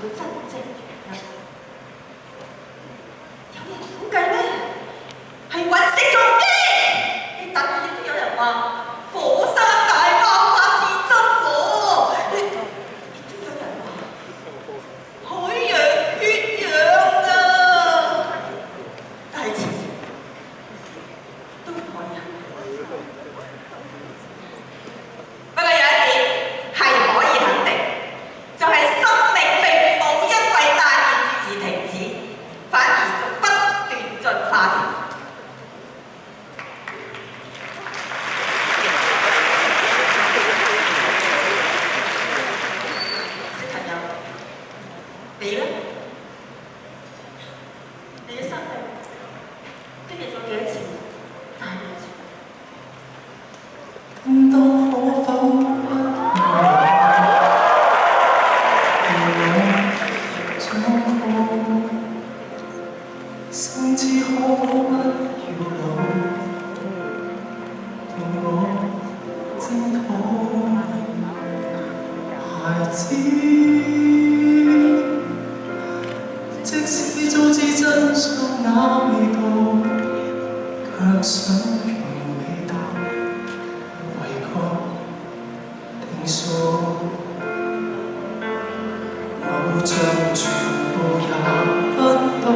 嘅真正原因。有人估計咧係隕石撞擊，但係亦都有人話火山大爆發至真喎，亦都有人話海洋缺氧啊，但係前前都唔可以肯定。不過有一點係可以肯定，就係生命並冇因為大熱而停止，反而仲不斷進化添。小朋友，你呢？你嘅生命經歷咗幾多次大熱？當可否不甚至可否不要老，同我爭討孩子，即使早知真相那味道，卻想用味道為確定數，偶像全部也不到。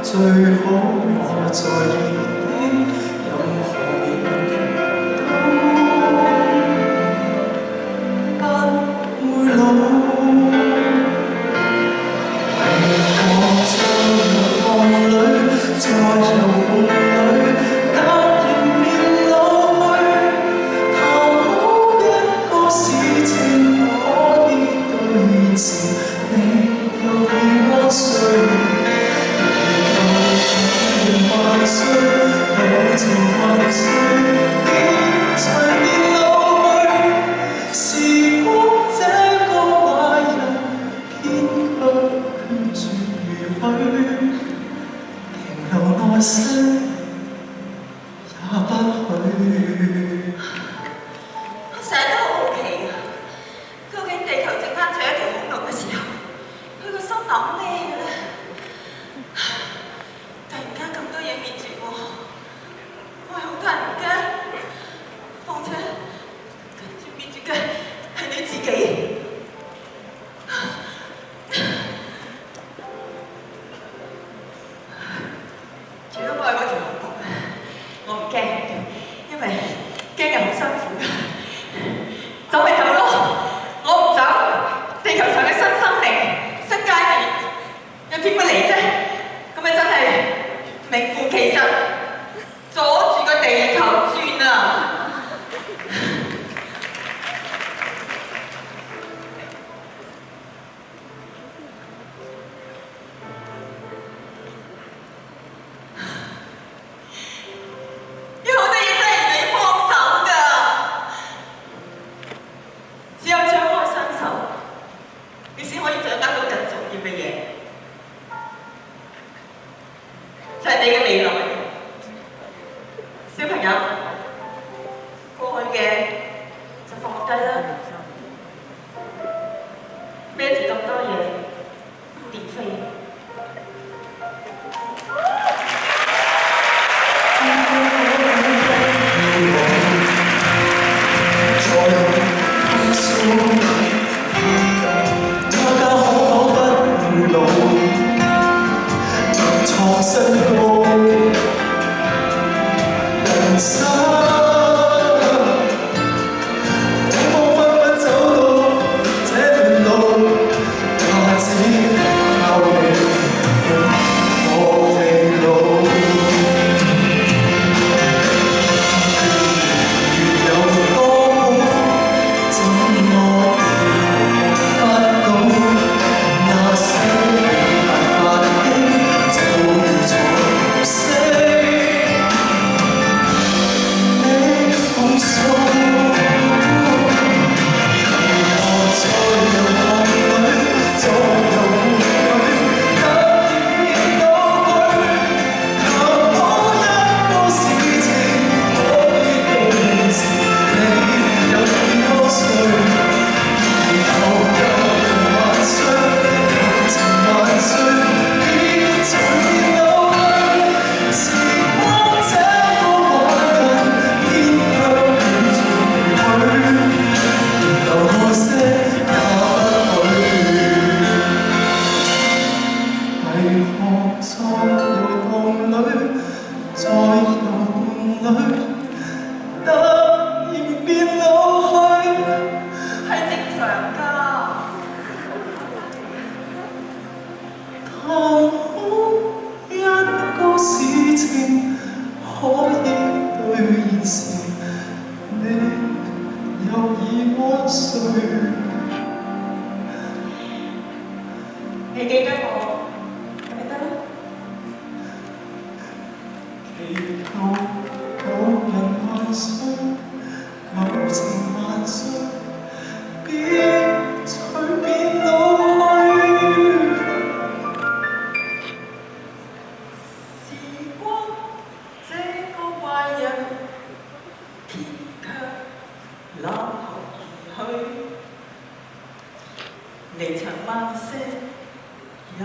最好我在意的任何都不會老，為我在夢裏，在遊夢裏，突然變老去，談好一個事情可以兌現，你又變安睡。萬歲，舊情萬歲，變隨變老去。時光這個壞人，偏卻絕如許，停留內心也不許。我成日都好好奇啊，究竟地球剩翻最後一條恐龍嘅時候，佢個心諗咩嘅咧？突然間咁多嘢滅絕喎，我係好得人驚。況且跟住滅絕嘅係你自己。如果我係嗰條恐龍，我唔驚，因為驚人好辛苦㗎。走咪走咯，我唔走，地球上嘅新生命、新階段又點會嚟啫？咁咪真係名副其實，阻住個地球轉啊！有好多嘢真係唔使放手㗎，只有張開雙手，你先可以掌握到更重要嘅嘢，就係你嘅未來。小朋友，過去嘅就放低啦，孭住咁多嘢點飛？人生又已安睡。你記得我，咁咪得咯。祈求舊人萬歲，舊情萬歲，別隨便老去。時光這個壞人，偏卻冷酷而去。離場慢些，也不